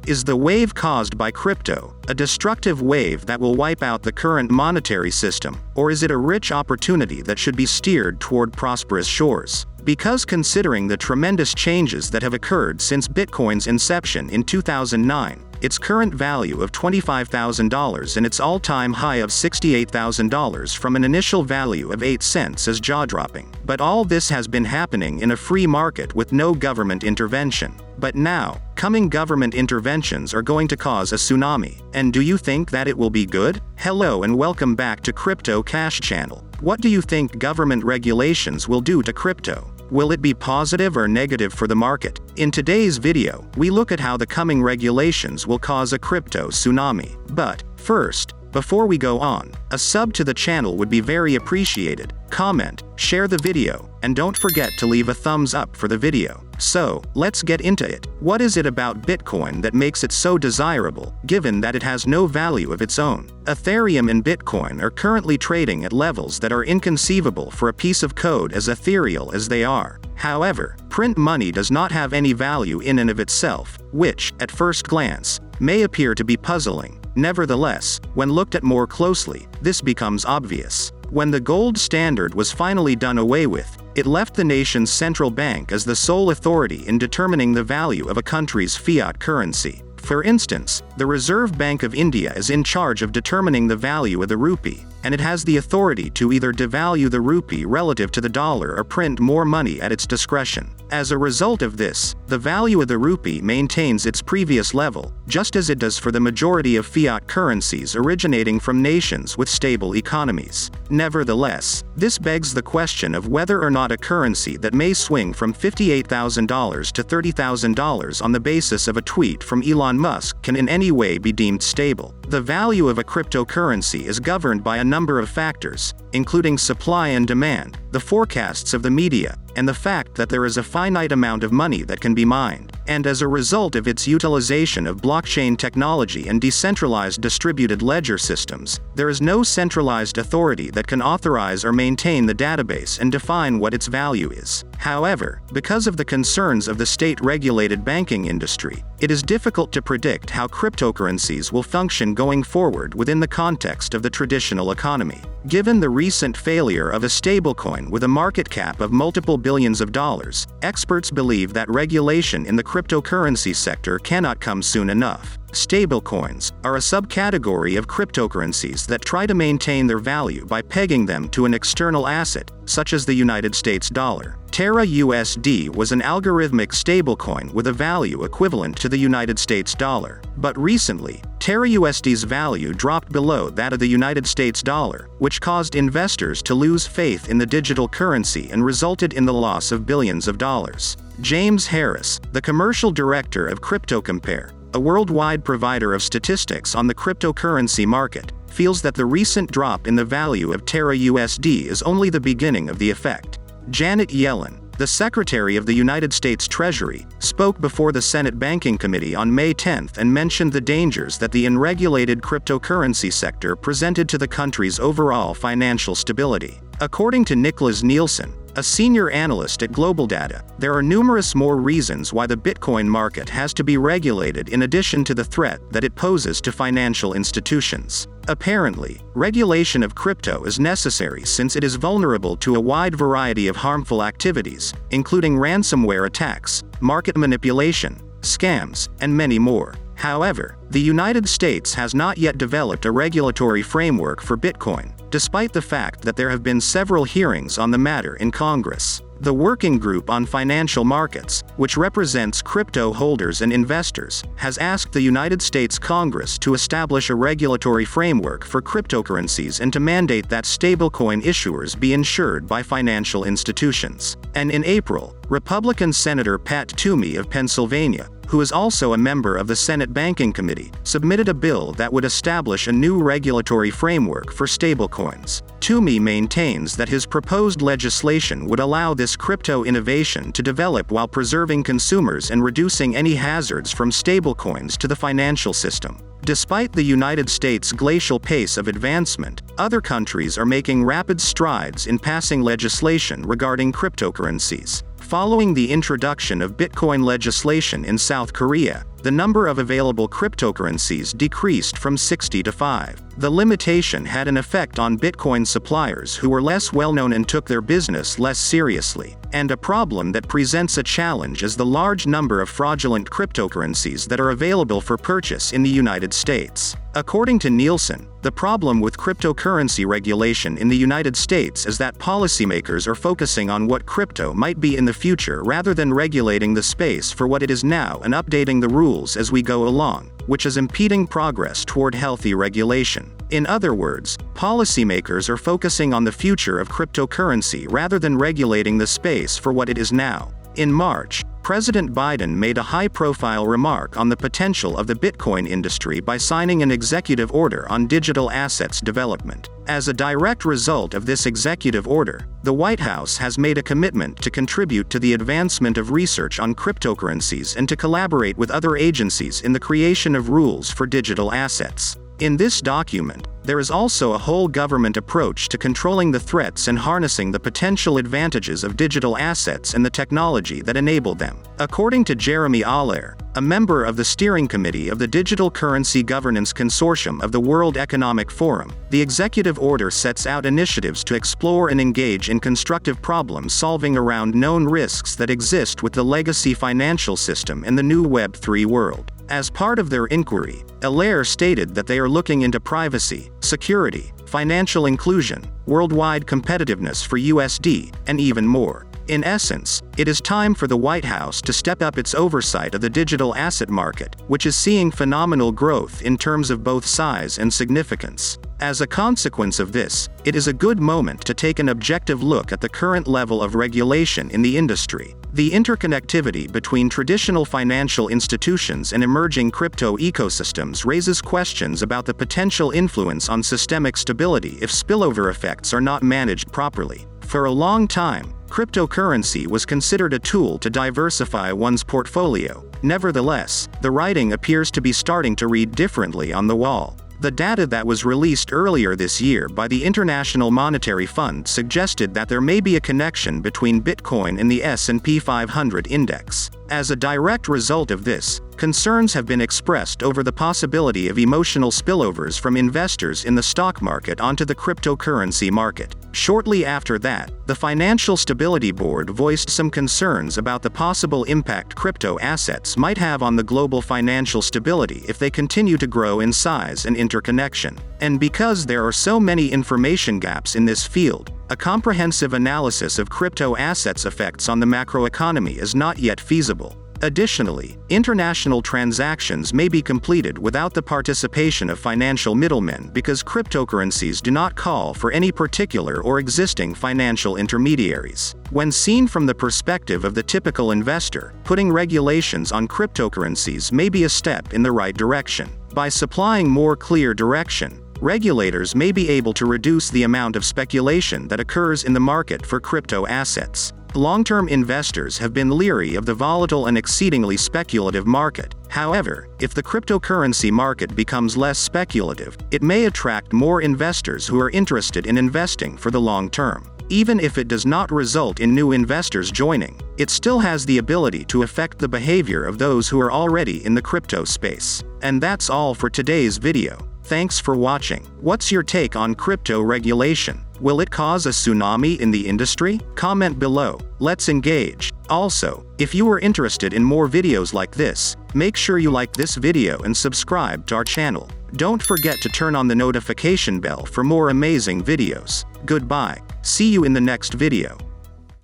Is the wave caused by crypto a destructive wave that will wipe out the current monetary system, or is it a rich opportunity that should be steered toward prosperous shores? Because considering the tremendous changes that have occurred since Bitcoin's inception in 2009, its current value of $25,000 and its all-time high of $68,000 from an initial value of 8 cents is jaw-dropping. But all this has been happening in a free market with no government intervention. But now, coming government interventions are going to cause a tsunami. And do you think that it will be good? Hello and welcome back to Crypto Cash Channel. What do you think government regulations will do to crypto? Will it be positive or negative for the market? In today's video, we look at how the coming regulations will cause a crypto tsunami. But first, before we go on, a sub to the channel would be very appreciated. Comment, share the video, and don't forget to leave a thumbs up for the video. So, let's get into it. What is it about Bitcoin that makes it so desirable, given that it has no value of its own? Ethereum and Bitcoin are currently trading at levels that are inconceivable for a piece of code as ethereal as they are. However, print money does not have any value in and of itself, which, at first glance, may appear to be puzzling. Nevertheless, when looked at more closely, this becomes obvious. When the gold standard was finally done away with, it left the nation's central bank as the sole authority in determining the value of a country's fiat currency. For instance, the Reserve Bank of India is in charge of determining the value of the rupee, and it has the authority to either devalue the rupee relative to the dollar or print more money at its discretion. As a result of this, the value of the rupee maintains its previous level, just as it does for the majority of fiat currencies originating from nations with stable economies. Nevertheless, this begs the question of whether or not a currency that may swing from $58,000 to $30,000 on the basis of a tweet from Elon Musk can in any way be deemed stable. The value of a cryptocurrency is governed by a number of factors, including supply and demand, the forecasts of the media, and the fact that there is a finite amount of money that can be mined. And as a result of its utilization of blockchain technology and decentralized distributed ledger systems, there is no centralized authority that can authorize or maintain the database and define what its value is. However, because of the concerns of the state-regulated banking industry, it is difficult to predict how cryptocurrencies will function going forward within the context of the traditional economy. Given the recent failure of a stablecoin with a market cap of multiple billions of dollars, experts believe that regulation in the cryptocurrency sector cannot come soon enough. Stablecoins are a subcategory of cryptocurrencies that try to maintain their value by pegging them to an external asset, such as the United States dollar. Terra USD was an algorithmic stablecoin with a value equivalent to the United States dollar. But recently, Terra USD's value dropped below that of the United States dollar, which caused investors to lose faith in the digital currency and resulted in the loss of billions of dollars. James Harris, the commercial director of CryptoCompare, a worldwide provider of statistics on the cryptocurrency market, feels that the recent drop in the value of Terra USD is only the beginning of the effect. Janet Yellen, the Secretary of the United States Treasury, spoke before the Senate Banking Committee on May 10 and mentioned the dangers that the unregulated cryptocurrency sector presented to the country's overall financial stability. According to Nicholas Nielsen, a senior analyst at Global Data, there are numerous more reasons why the Bitcoin market has to be regulated in addition to the threat that it poses to financial institutions. Apparently, regulation of crypto is necessary since it is vulnerable to a wide variety of harmful activities, including ransomware attacks, market manipulation, scams, and many more. However, the United States has not yet developed a regulatory framework for Bitcoin, despite the fact that there have been several hearings on the matter in Congress. The Working Group on Financial Markets, which represents crypto holders and investors, has asked the United States Congress to establish a regulatory framework for cryptocurrencies and to mandate that stablecoin issuers be insured by financial institutions. And in April, Republican Senator Pat Toomey of Pennsylvania, who is also a member of the Senate Banking Committee, submitted a bill that would establish a new regulatory framework for stablecoins. Toomey maintains that his proposed legislation would allow this crypto innovation to develop while preserving consumers and reducing any hazards from stablecoins to the financial system. Despite the United States' glacial pace of advancement, other countries are making rapid strides in passing legislation regarding cryptocurrencies. Following the introduction of Bitcoin legislation in South Korea, the number of available cryptocurrencies decreased from 60 to 5. The limitation had an effect on Bitcoin suppliers who were less well-known and took their business less seriously. And a problem that presents a challenge is the large number of fraudulent cryptocurrencies that are available for purchase in the United States. According to Nielsen, the problem with cryptocurrency regulation in the United States is that policymakers are focusing on what crypto might be in the future rather than regulating the space for what it is now and updating the rules as we go along, which is impeding progress toward healthy regulation. In other words, policymakers are focusing on the future of cryptocurrency rather than regulating the space for what it is now. In March, President Biden made a high-profile remark on the potential of the Bitcoin industry by signing an executive order on digital assets development. As a direct result of this executive order, the White House has made a commitment to contribute to the advancement of research on cryptocurrencies and to collaborate with other agencies in the creation of rules for digital assets. In this document, there is also a whole government approach to controlling the threats and harnessing the potential advantages of digital assets and the technology that enable them. According to Jeremy Allaire, a member of the steering committee of the Digital Currency Governance Consortium of the World Economic Forum, the executive order sets out initiatives to explore and engage in constructive problem-solving around known risks that exist with the legacy financial system and the new Web3 world. As part of their inquiry, Allaire stated that they are looking into privacy, security, financial inclusion, worldwide competitiveness for USD, and even more. In essence, it is time for the White House to step up its oversight of the digital asset market, which is seeing phenomenal growth in terms of both size and significance. As a consequence of this, it is a good moment to take an objective look at the current level of regulation in the industry. The interconnectivity between traditional financial institutions and emerging crypto ecosystems raises questions about the potential influence on systemic stability if spillover effects are not managed properly. For a long time, cryptocurrency was considered a tool to diversify one's portfolio. Nevertheless, the writing appears to be starting to read differently on the wall. The data that was released earlier this year by the International Monetary Fund suggested that there may be a connection between Bitcoin and the S&P 500 index. As a direct result of this, concerns have been expressed over the possibility of emotional spillovers from investors in the stock market onto the cryptocurrency market. Shortly after that, the Financial Stability Board voiced some concerns about the possible impact crypto assets might have on the global financial stability if they continue to grow in size and interconnection. And because there are so many information gaps in this field, a comprehensive analysis of crypto assets' effects on the macroeconomy is not yet feasible. Additionally, international transactions may be completed without the participation of financial middlemen because cryptocurrencies do not call for any particular or existing financial intermediaries. When seen from the perspective of the typical investor, putting regulations on cryptocurrencies may be a step in the right direction. By supplying more clear direction, regulators may be able to reduce the amount of speculation that occurs in the market for crypto assets. Long-term investors have been leery of the volatile and exceedingly speculative market. However, if the cryptocurrency market becomes less speculative, it may attract more investors who are interested in investing for the long term. Even if it does not result in new investors joining, it still has the ability to affect the behavior of those who are already in the crypto space. And that's all for today's video. Thanks for watching. What's your take on crypto regulation? Will it cause a tsunami in the industry? Comment below. Let's engage. Also, if you are interested in more videos like this, make sure you like this video and subscribe to our channel. Don't forget to turn on the notification bell for more amazing videos. Goodbye. See you in the next video.